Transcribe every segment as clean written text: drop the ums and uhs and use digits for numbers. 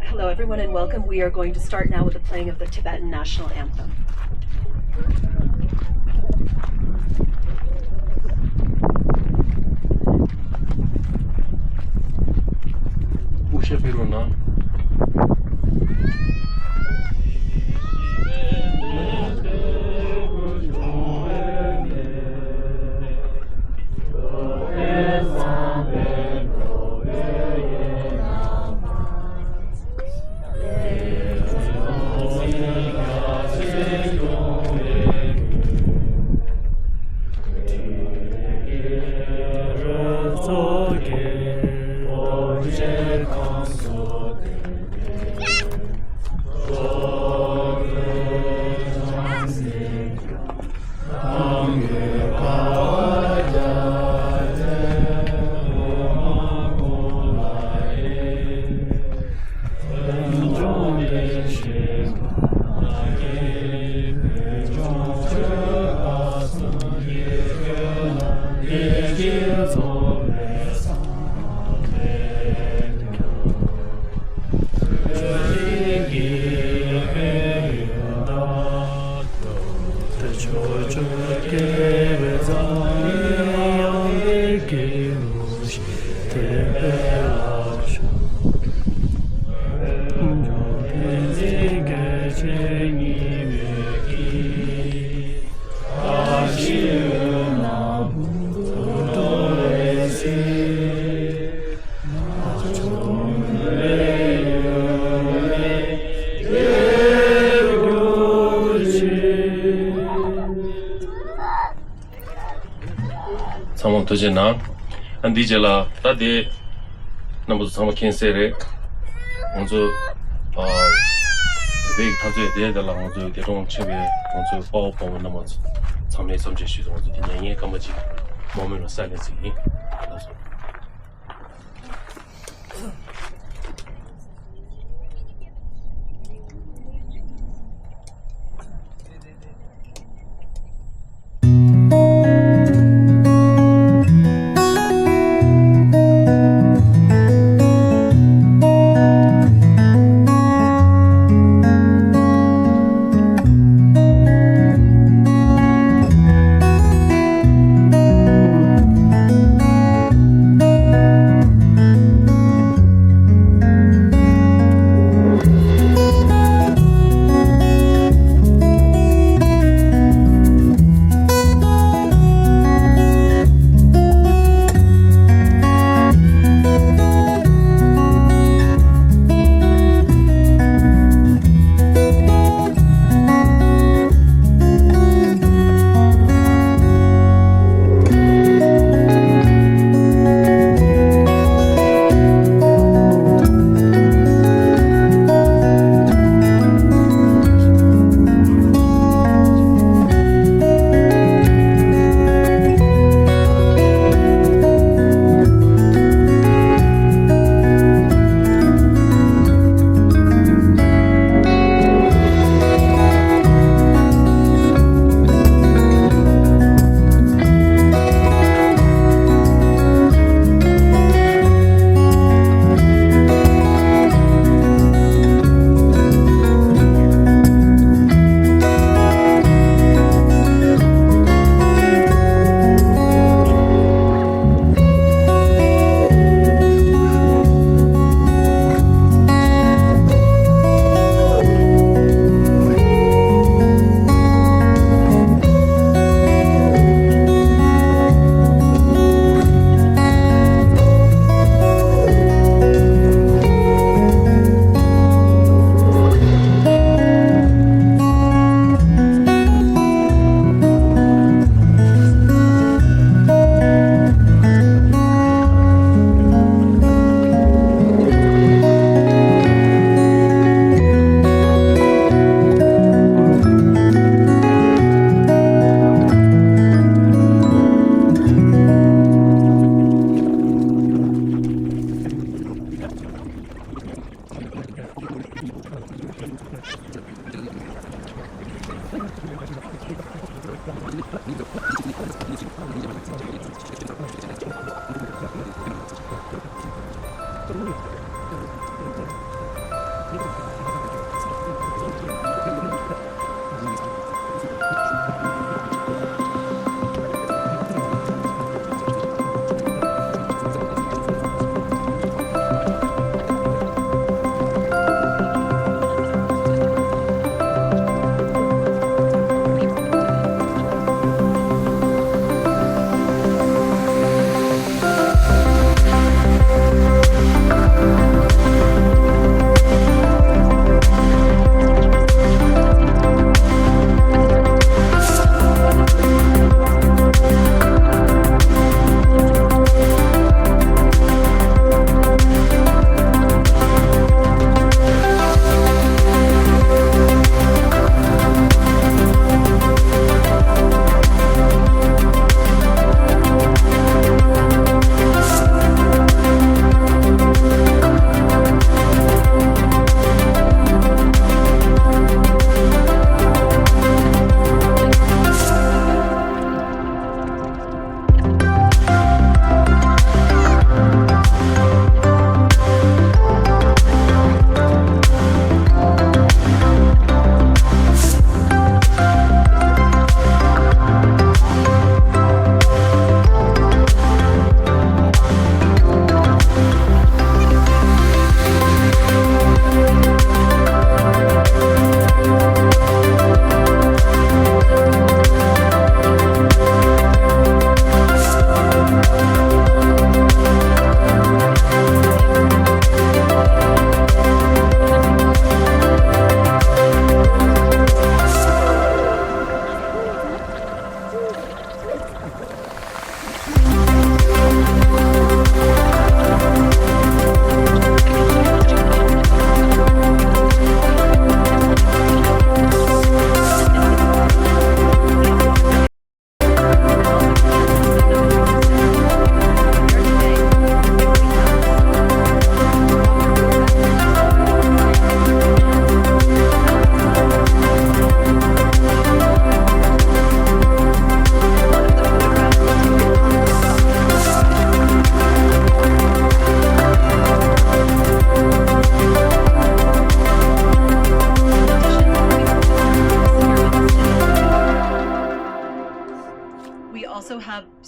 Hello everyone and welcome. We are going to start now with the playing of the Tibetan national anthem. Tojena and Dijala that day number some cancere onzo big tazu de la onzo de rong chebe onzo bao bao na mo samne samje shi onzo de nyanye kamaji moment of silence hi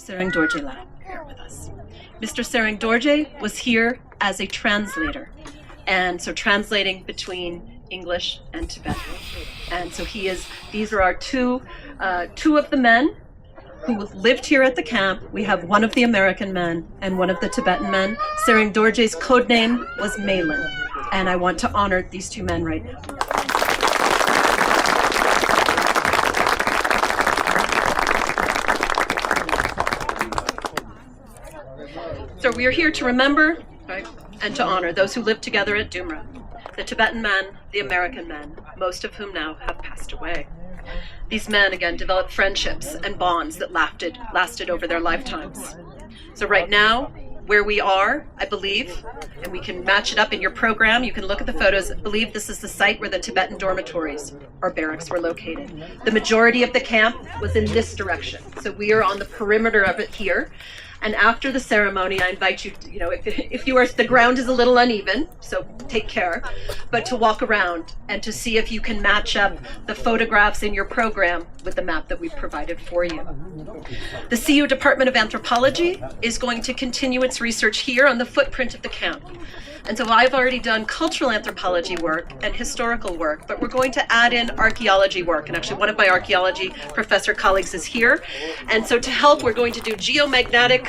Sereng Dorje here with us. Mr. Sereng Dorje was here as a translator, and so translating between English and Tibetan. And so these are our two of the men who lived here at the camp. We have one of the American men and one of the Tibetan men. Sereng Dorje's code name was Malin, and I want to honor these two men right now. So we are here to remember, right, and to honor those who lived together at Dumra, the Tibetan men, the American men, most of whom now have passed away. These men, again, developed friendships and bonds that lasted over their lifetimes. So right now, where we are, I believe, and we can match it up in your program, you can look at the photos, I believe this is the site where the Tibetan dormitories or barracks were located. The majority of the camp was in this direction. So we are on the perimeter of it here. And after the ceremony, I invite you, if the ground is a little uneven, so take care, but to walk around and to see if you can match up the photographs in your program with the map that we've provided for you. The CU Department of Anthropology is going to continue its research here on the footprint of the camp. And so I've already done cultural anthropology work and historical work, but we're going to add in archaeology work. And actually one of my archaeology professor colleagues is here. And so to help, we're going to do geomagnetic,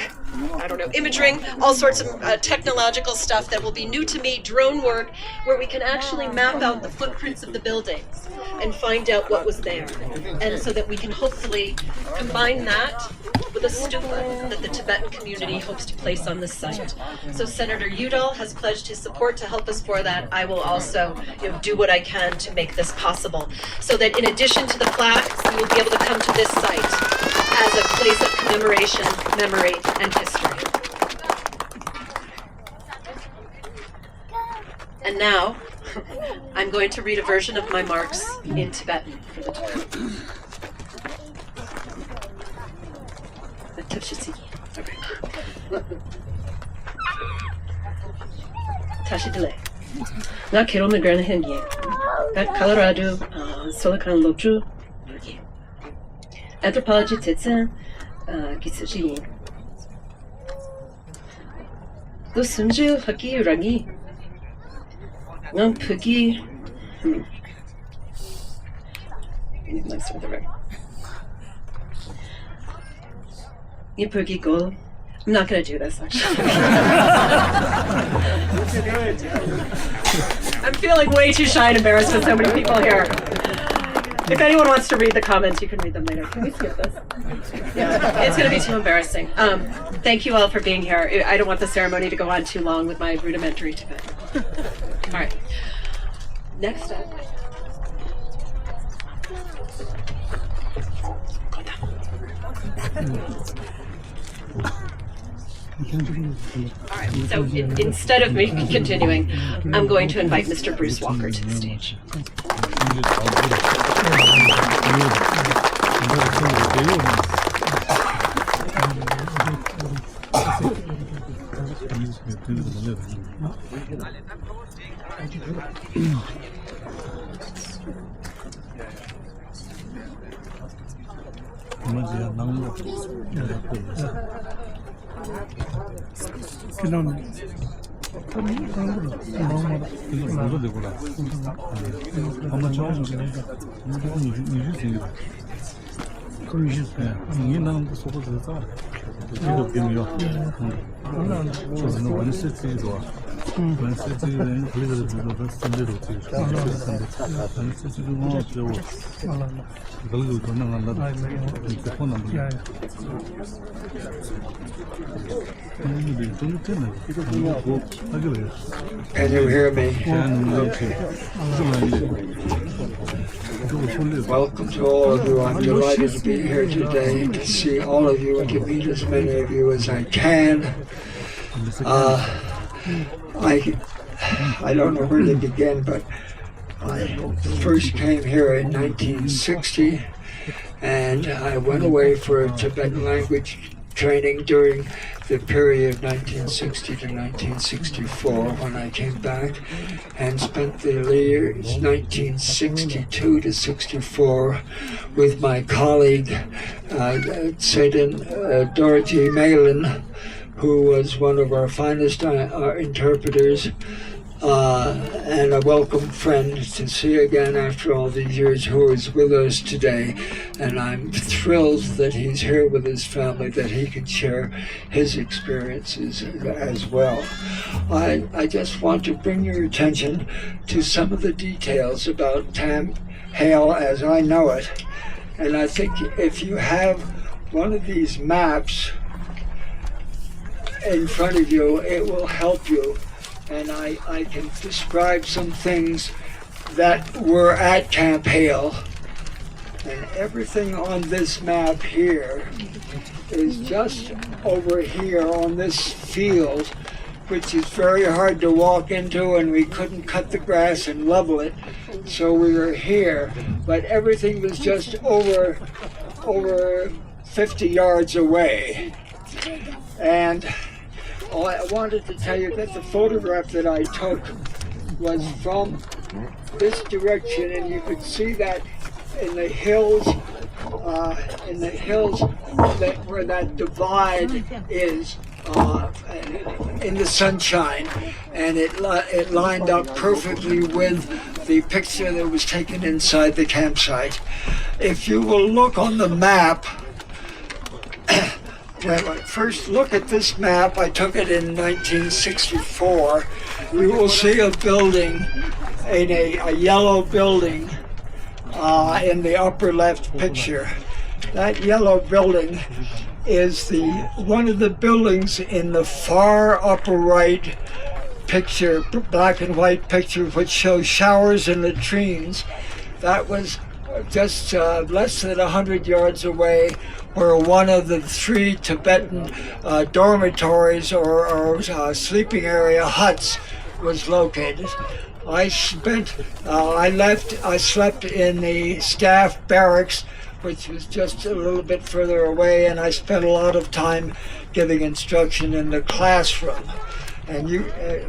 imaging, all sorts of technological stuff that will be new to me, drone work, where we can actually map out the footprints of the buildings and find out what was there. And so that we can hopefully combine that with a stupa that the Tibetan community hopes to place on this site. So Senator Udall has pledged his support to help us for that. I will also do what I can to make this possible, so that in addition to the plaques, you will be able to come to this site as a place of commemoration, memory, and history. And now, I'm going to read a version of my marks in Tibetan for the time. 다시 들래. 나 Carole McGranahan 예. 나 Colorado Silicon Lobju 예. Anthropology Tibetan 기스지. 또 순주 하기 라기. 난 푸기. Nice with the right. You poogie goal. I'm not going to do this, actually. I'm feeling way too shy and embarrassed with so many people here. If anyone wants to read the comments, you can read them later. Can we skip this? Yeah, it's going to be too embarrassing. Thank you all for being here. I don't want the ceremony to go on too long with my rudimentary Tibetan. All right. Next up. Alright, so instead of me continuing, I'm going to invite Mr. Bruce Walker to the stage. Can you hear me? Welcome to all of you. I'm delighted to be here today to see all of you and to meet as many of you as I can. I don't know where to begin, but I first came here in 1960, and I went away for Tibetan language training during the period of 1960 to 1964 when I came back, and spent the years 1962 to 64 with my colleague Dorothy Malin, who was one of our finest interpreters, and a welcome friend to see again after all these years, who is with us today. And I'm thrilled that he's here with his family, that he can share his experiences as well. I just want to bring your attention to some of the details about Camp Hale as I know it. And I think if you have one of these maps in front of you, it will help you. And I can describe some things that were at Camp Hale. And everything on this map here is just over here on this field, which is very hard to walk into, and we couldn't cut the grass and level it, so we were here. But everything was just over 50 yards away. And I wanted to tell you that the photograph that I took was from this direction, and you could see that in the hills, that where that divide is in the sunshine, and it lined up perfectly with the picture that was taken inside the campsite. If you will look on the map. Well, first look at this map. I took it in 1964. You will see a building, a yellow building in the upper left picture. That yellow building is one of the buildings in the far upper right picture, black and white picture, which shows showers and latrines. That was just less than 100 yards away, where one of the 3 Tibetan dormitories or sleeping area huts was located. I slept in the staff barracks which was just a little bit further away, and I spent a lot of time giving instruction in the classroom. And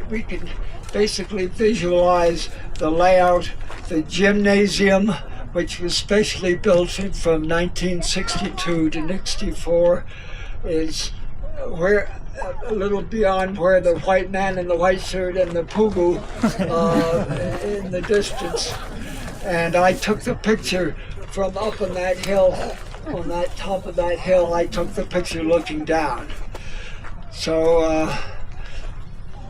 we can basically visualize the layout. The gymnasium, which was specially built from 1962 to 64, is where a little beyond where the white man in the white shirt and the pugu in the distance. And I took the picture from up on that hill, on that top of that hill. I took the picture looking down. So,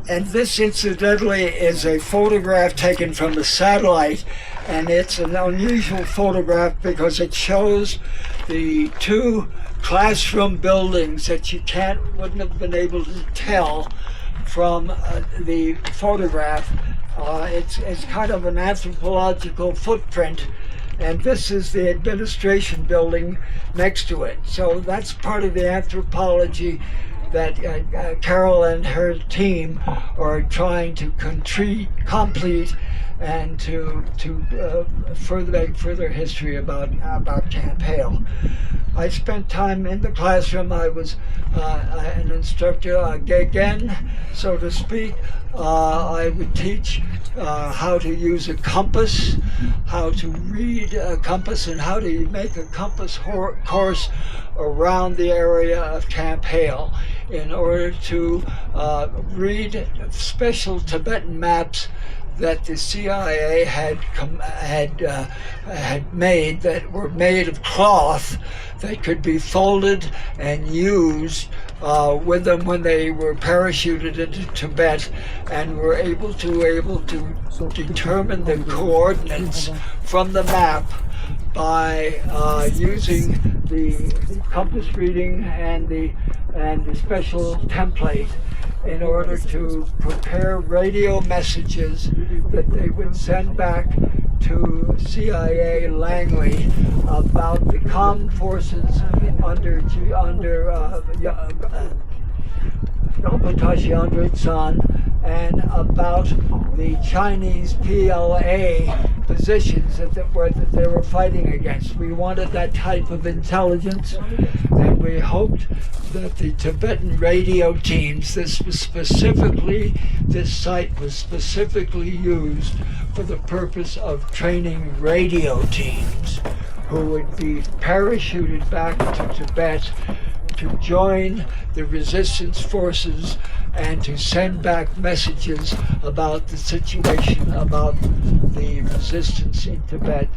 and this incidentally is a photograph taken from a satellite, and it's an unusual photograph because it shows the two classroom buildings that you wouldn't have been able to tell from the photograph. It's kind of an anthropological footprint, and this is the administration building next to it. So that's part of the anthropology that Carole and her team are trying to complete and to make further history about Camp Hale. I spent time in the classroom. I was an instructor, again, so to speak. I would teach how to use a compass, how to read a compass, and how to make a compass course around the area of Camp Hale in order to read special Tibetan maps that the CIA had made, that were made of cloth that could be folded and used with them when they were parachuted into Tibet, and were able to determine the coordinates from the map by using the compass reading and the special template in order to prepare radio messages that they would send back to CIA Langley about the COM forces under Nopatashi Andritsan, and about the Chinese PLA positions that they were fighting against. We wanted that type of intelligence, and we hoped that the Tibetan radio teams, this site was specifically used for the purpose of training radio teams who would be parachuted back to Tibet to join the resistance forces and to send back messages about the situation, about the resistance in Tibet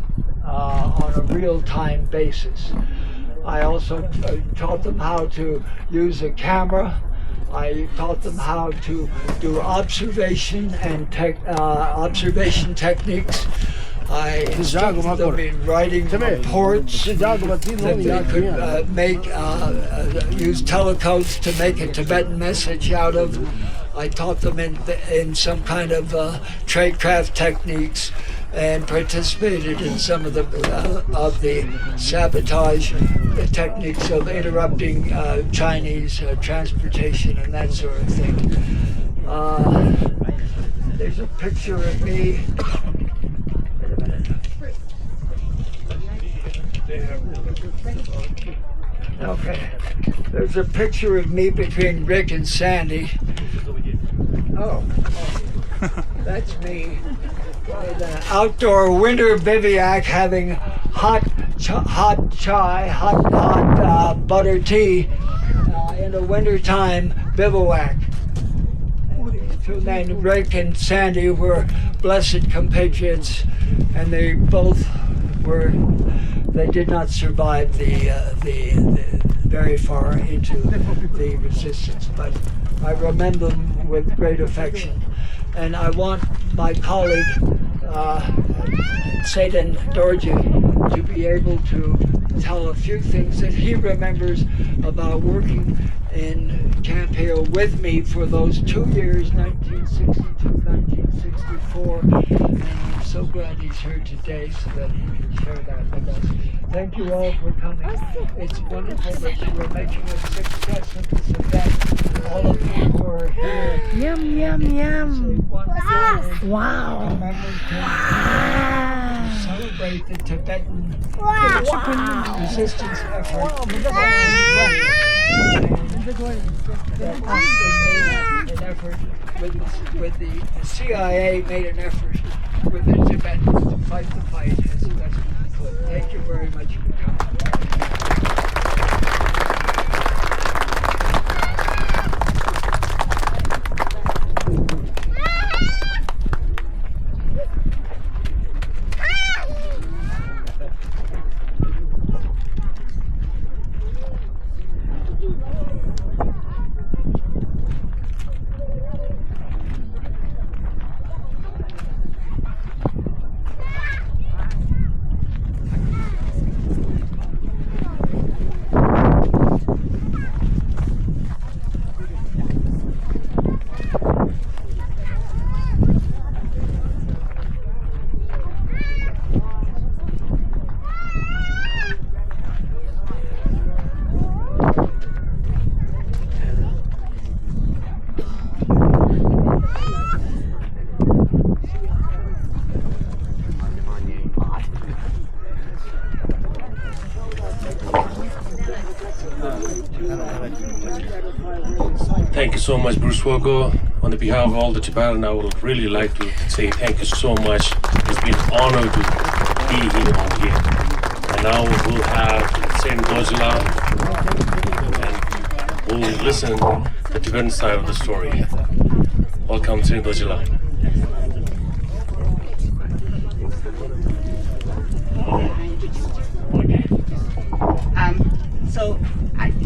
on a real-time basis. I also taught them how to use a camera. I taught them how to do observation techniques. I instructed them in writing reports that they could use telecodes to make a Tibetan message out of. I taught them in some kind of tradecraft techniques, and participated in some of the sabotage techniques of interrupting Chinese transportation and that sort of thing. There's a picture of me. Okay, there's a picture of me between Rick and Sandy. Oh, that's me in an outdoor winter bivouac having hot butter tea in a wintertime bivouac. These two men, Rick and Sandy, were blessed compatriots, and they both were. They did not survive the very far into the resistance, but I remember them with great affection. And I want my colleague, Satan Dorji, to be able to tell a few things that he remembers about working in Camp Hale with me for those 2 years, 1962, 1964. And I'm so glad he's here today so that he can share that with us. Thank you all for coming. It's wonderful that you are making a success of this event. All of you who are here. Yum, yum, yum. Wow. Wow. Wow. celebrate the Tibetan resistance effort. An effort with the CIA made an effort with the Tibetans to fight the fight as best we could. Thank you very much for coming. Thank you so much, Bruce Wogo. On the behalf of all the Tibetan, I would really like to say thank you so much. It's been an honor to be here on here. And now we'll have Saint Dojila and we'll listen to the Tibetan side of the story. Welcome, Saint Dojila. So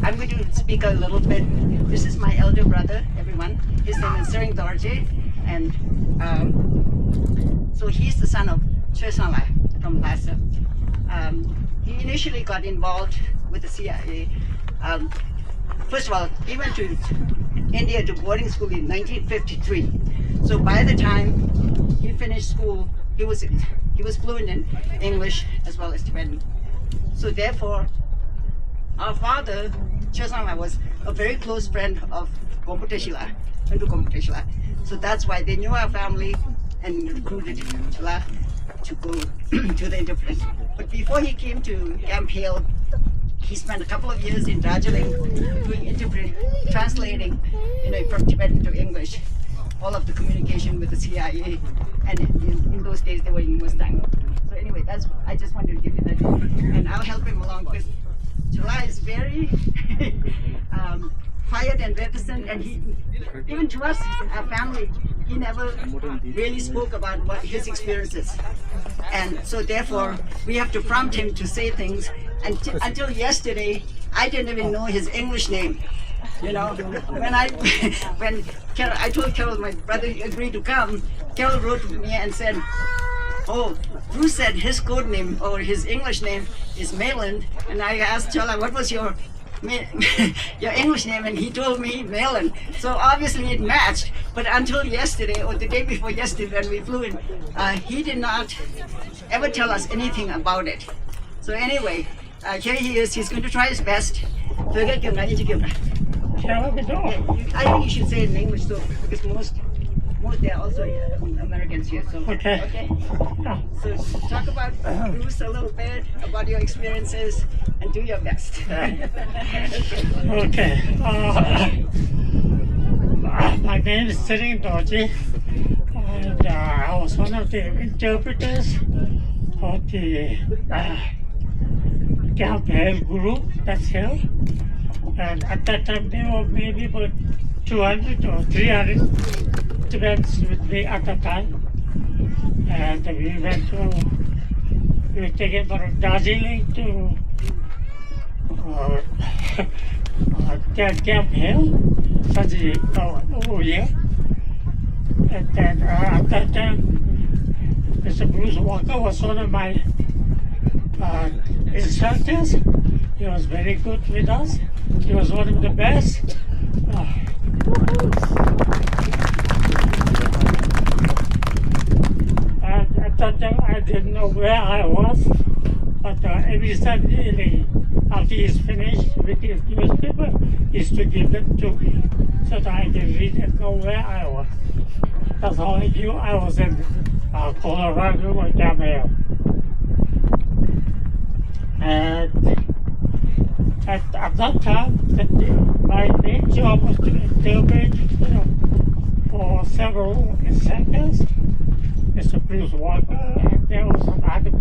I'm going to speak a little bit. This is my elder brother, everyone. His name is Sering Dorje, and so he's the son of CHUSHI from Lhasa. He initially got involved with the CIA. First of all, he went to India to boarding school in 1953. So by the time he finished school, he was fluent in English as well as Tibetan. So therefore, our father, CHUSHI, was a very close friend of Gompo Teshila, So that's why they knew our family and recruited Chila to go to the interpreter. But before he came to Camp Hale, he spent a couple of years in Darjeeling doing translating, from Tibetan to English, all of the communication with the CIA. And in those days they were in Mustang. So anyway, I just wanted to give you that, and I'll help him along because Chila is very quiet and reticent, and even to us, our family, he never really spoke about his experiences. And so therefore, we have to prompt him to say things. And until yesterday, I didn't even know his English name. When I told Carole my brother agreed to come, Carole wrote to me and said, "Oh, Bruce said his code name or his English name is Mayland," and I asked Chila, "What was your English name?" And he told me Mayland. So obviously it matched. But until yesterday or the day before yesterday when we flew in, he did not ever tell us anything about it. So anyway, here he is. He's going to try his best. I think you should say it in English, so because most there are also Americans here. So okay. So talk about Bruce a little bit, about your experiences, and do your best. Okay. My name is Sering Dorje, and I was one of the interpreters of the Camp Hale group that's here. And at that time, there were maybe about 200 or 300 Tibetans with me at the time. And we were taken from Darjeeling to Camp Hale, over here. And then at that time, Mr. Bruce Walker was one of my instructors. He was very good with us. He was one of the best. And at that time, I didn't know where I was. But every Sunday, after he's finished with his newspaper, he used to give them to me so that I can read and know where I was. That's how I knew I was in Colorado or Camp Hale. And at that time, my main job was to interpret, for several instructors, Mr. Bruce Walker, and there was some other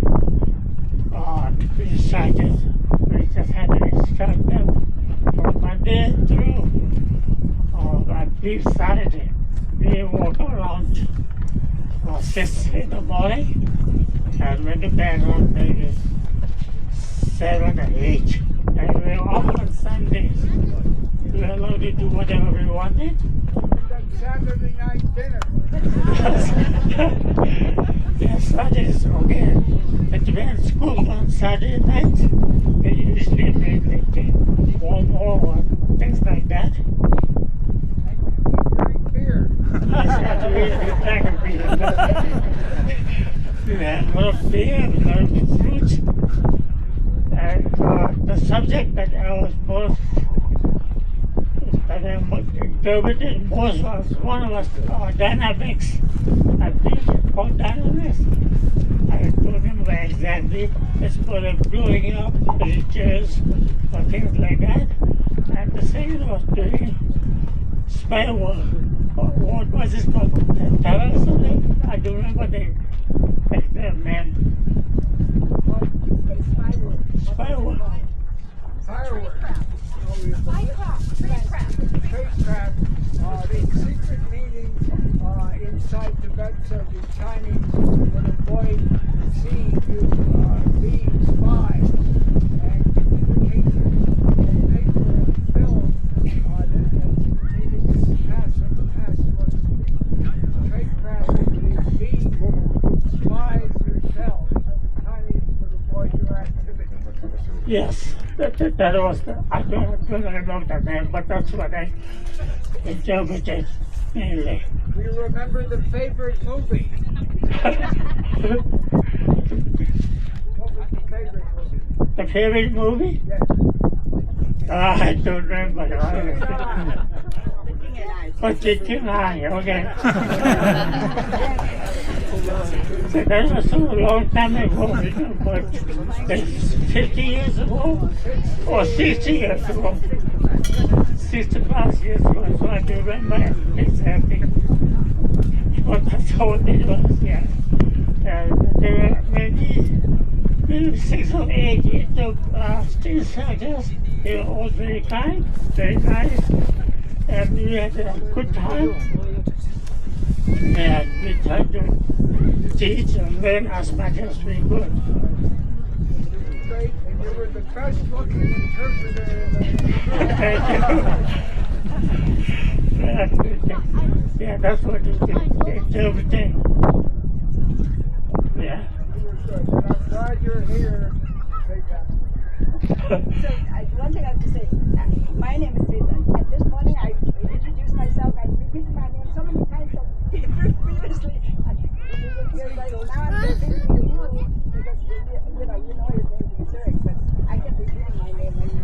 instructors. We just had to instruct them from Monday through I believe Saturday. We walk around 6 in the morning and went to bed around maybe 7 or 8. And we were off on Sundays. We were allowed to do whatever we wanted. Saturday night dinner. Yes, Sundays, okay. The Tibetan school on Saturday night, they usually made like warm or things like that. Drink beer. We had a lot of beer, a lot of fruit. And the subject that I was most interpreted most was one was dynamics. I think it's called dynamics. I don't remember exactly. It's for the blowing up pictures or things like that. And the second was doing spy work. What was it called? Terror or something? I don't remember the exact name. Spy work. Fireworks. Spacecraft. The secret meetings inside Tibet so the Chinese would avoid seeing you being spies and communications and paper and film that needed to pass from the past was spacecraft being spies yourselves so the Chinese would avoid your activity. Yes, that was the, I don't remember the name, but that's what I interpreted mainly. Do you remember the favorite movie? What was the favorite movie? The favorite movie? Yes. I don't remember. Oh, Chicken Eye, okay. So that was so long time ago, but 50 years ago, or 60 years ago, 60 plus years ago, so I don't remember exactly. But that's how it was, yeah. And there were maybe 6 or 8 still soldiers. They were all very kind, very nice, and we had a good time. And we tried to teach and learn as much as we could. Great, and you were the best looking interpreter. Yeah, that's what it is, interpreting. Yeah. I'm glad you're here. So one thing I have to say, my name is Tibetan, and this morning I introduced myself. I repeated my name so many times previously. Now I'm just thinking of you because you know your name is Eric, but I kept repeating my name when you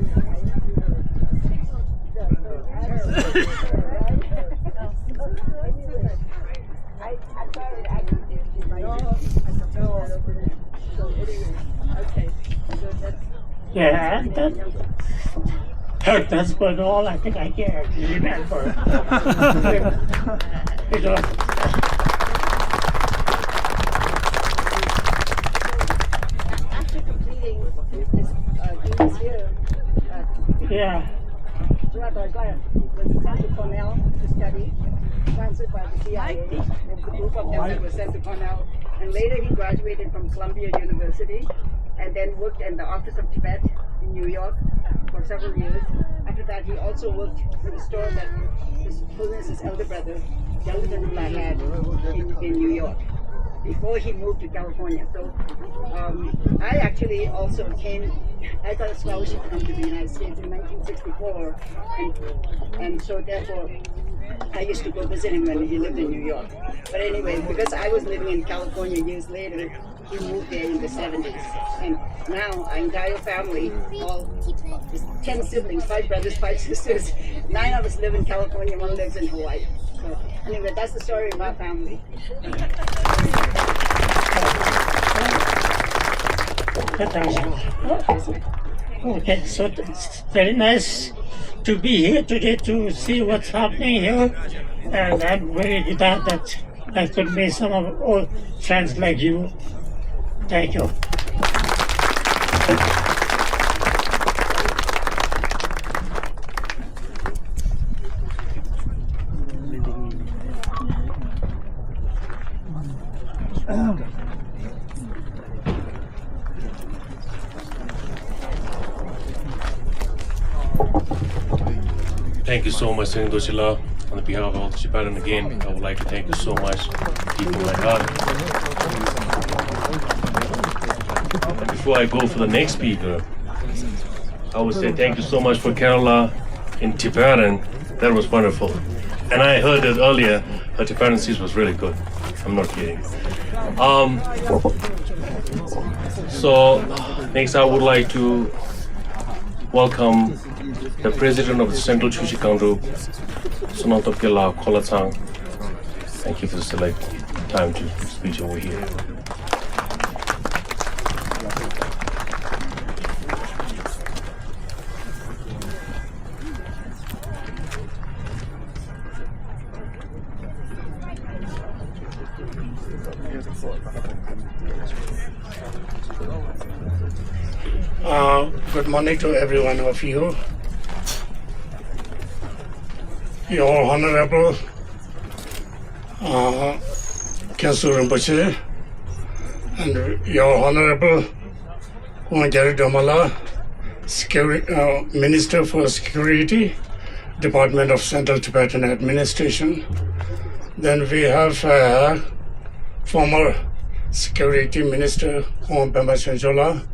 I'm sorry, I confused you by No. So anyway, okay. So that's Yeah, and that's about all I think I can remember. It was, after completing this year, yeah. was sent to Cornell to study, sponsored by the CIA. There was a group of them that was sent to Cornell, and later he graduated from Columbia University, and then worked in the Office of Tibet in New York for several years. After that, he also worked for the store that His Holiness's elder brother, Jonathan had in New York, before he moved to California. So I actually also I got a scholarship to come to the United States in 1964, and so therefore I used to go visit him when he lived in New York. But anyway, because I was living in California years later, he moved there in the 70s. And now our entire family, all 10 siblings, 5 brothers, 5 sisters, 9 of us live in California, 1 lives in Hawaii. So anyway, that's the story of our family. Okay, so it's very nice to be here today to see what's happening here, and I'm very glad that I could meet some of old friends like you. Thank you. Thank you so much, Senator Dochila. On behalf of all the Tibetan again, I would like to thank you so much, deep in my heart. Before I go for the next speaker, I would say thank you so much for Kerala in Tibetan. That was wonderful. And I heard it earlier, her Tibetan speech was really good. I'm not kidding. So next I would like to welcome the President of the Central CHUSHI Gangdrug, Sononto Pila Kolatang. Thank you for the select time to speak over here. Good morning to every one of you. Your Honorable Kyasur Rinpoche and Your Honorable Kalon Gyari Dolma, Minister for Security, Department of Central Tibetan Administration. Then we have former Security Minister Om Pema Shenjola,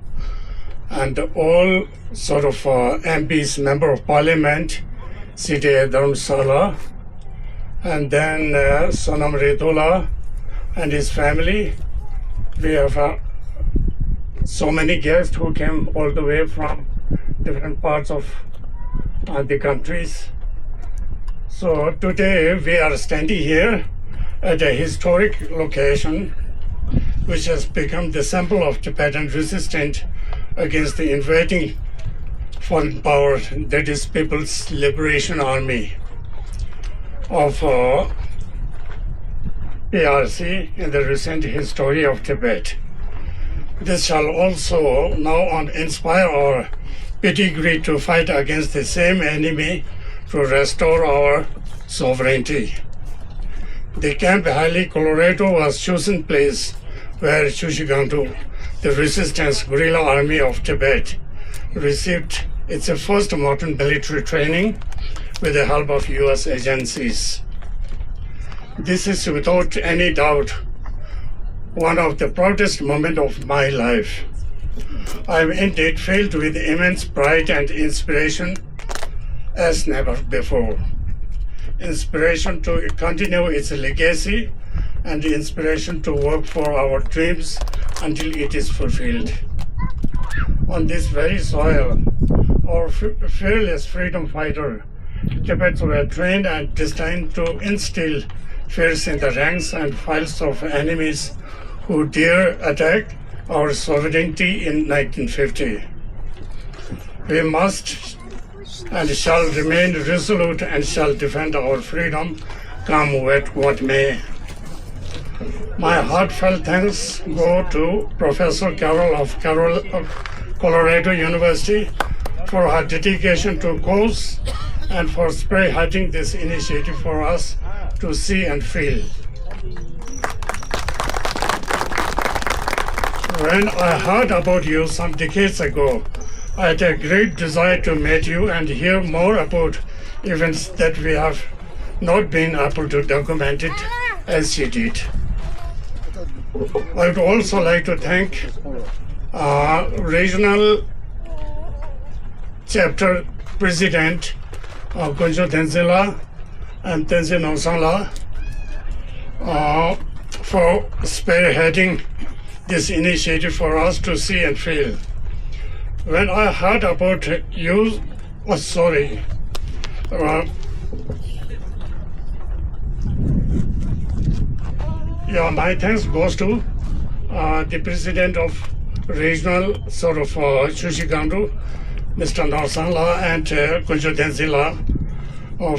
and all sort of MPs, Member of Parliament, Sita Dharamsala, and then Sonam Retola and his family. We have so many guests who came all the way from different parts of the countries. So today we are standing here at a historic location which has become the symbol of Tibetan resistance against the invading foreign power, that is People's Liberation Army of PRC in the recent history of Tibet. This shall also now inspire our pedigree to fight against the same enemy to restore our sovereignty. The Camp Hale, Colorado was chosen place where CHUSHI Gangdrug, the resistance guerrilla army of Tibet, received its first modern military training with the help of US agencies. This is without any doubt one of the proudest moments of my life. I am indeed filled with immense pride and inspiration as never before. Inspiration to continue its legacy and inspiration to work for our dreams until it is fulfilled. On this very soil, our fearless freedom fighter, Tibetans were trained and destined to instill fears in the ranks and files of enemies who dare attack our sovereignty in 1950. We must and shall remain resolute and shall defend our freedom, come what may. My heartfelt thanks go to Professor Carole of Colorado University for her dedication to cause and for spearheading this initiative for us to see and feel. When I heard about you some decades ago, I had a great desire to meet you and hear more about events that we have not been able to document it as you did. I would also like to thank Regional Chapter President Gunjo Tenzila and Tenzin Nosala for spearheading this initiative for us to see and feel. When I heard about you, my thanks goes to the President of regional sort of CHUSHI Gangdrug, Mr. Narsanla and Kunjo Denzila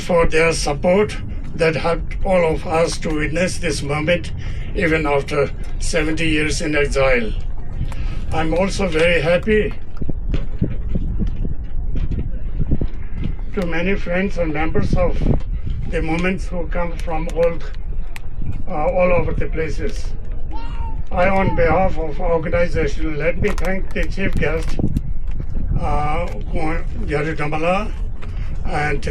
for their support that helped all of us to witness this moment even after 70 years in exile. I'm also very happy to many friends and members of the movements who come from all over the places. On behalf of organization, let me thank the chief guest, Kalon Gyari Dolma and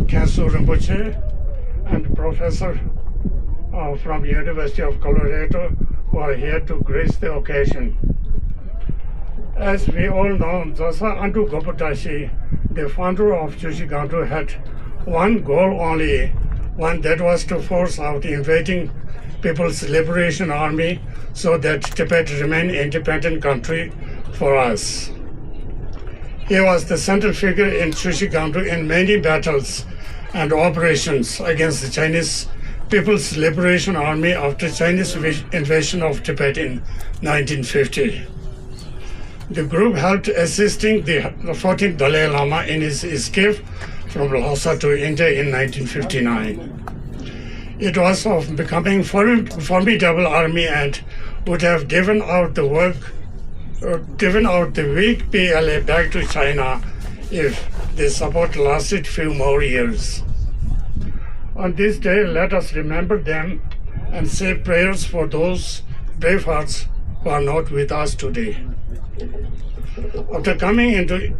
Khenso Rinpoche and Professor from University of Colorado who are here to grace the occasion. As we all know, Jasa Antu Goputashi, the founder of CHUSHI Gangdrug, had one goal only, one that was to force out the invading People's Liberation Army so that Tibet remained an independent country for us. He was the central figure in CHUSHI Gangdrug in many battles and operations against the Chinese People's Liberation Army after Chinese invasion of Tibet in 1950. The group helped assisting the 14th Dalai Lama in his escape from Lhasa to India in 1959. It was of becoming formidable army and would have driven out the weak PLA back to China if the support lasted few more years. On this day, let us remember them and say prayers for those brave hearts who are not with us today. After coming into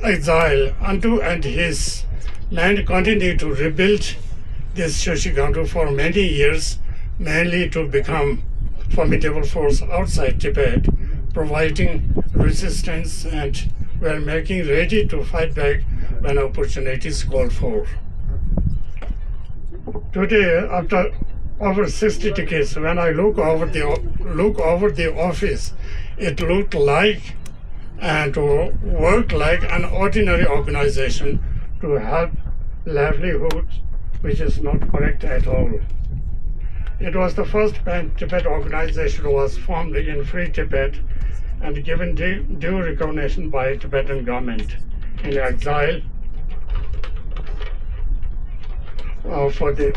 exile, Antu and his men continued to rebuild this CHUSHI Gangdrug for many years, mainly to become formidable force outside Tibet, providing resistance and were making ready to fight back when opportunities called for. Today, after over 60 decades, when I look over the office, it looked like and worked like an ordinary organization to help livelihoods, which is not correct at all. It was the first Pan-Tibet organization was formed in Free Tibet and given due recognition by Tibetan government in exile for the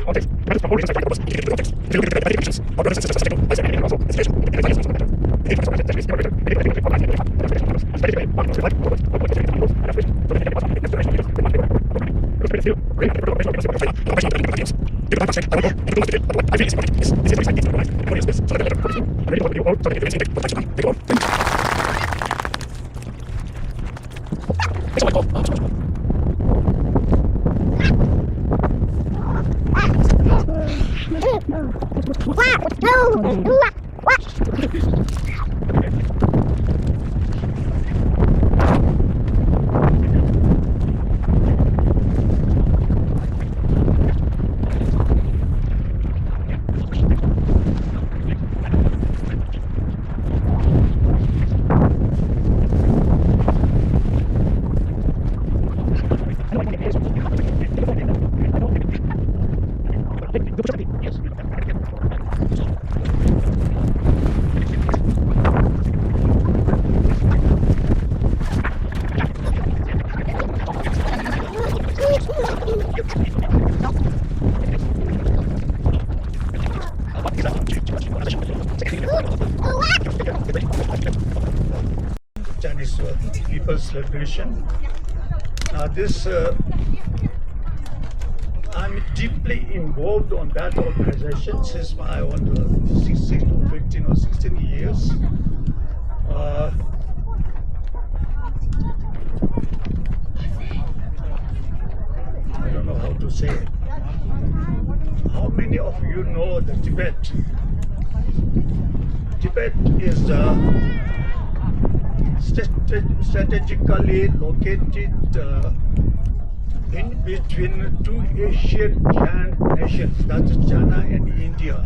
Chinese People's Liberation. I'm deeply involved on that organization since my own 15 or 16 years. I don't know how to say it. How many of you know the Tibet? Tibet is strategically located in between two Asian giant nations, that's China and India.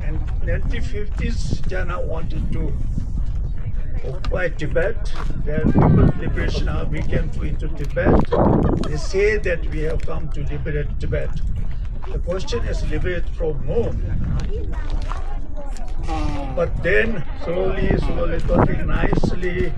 And in the 1950s, China wanted to occupy Tibet. The People's Liberation Army came into Tibet. They say that we have come to liberate Tibet. The question is liberate from whom? But then slowly, talking nicely.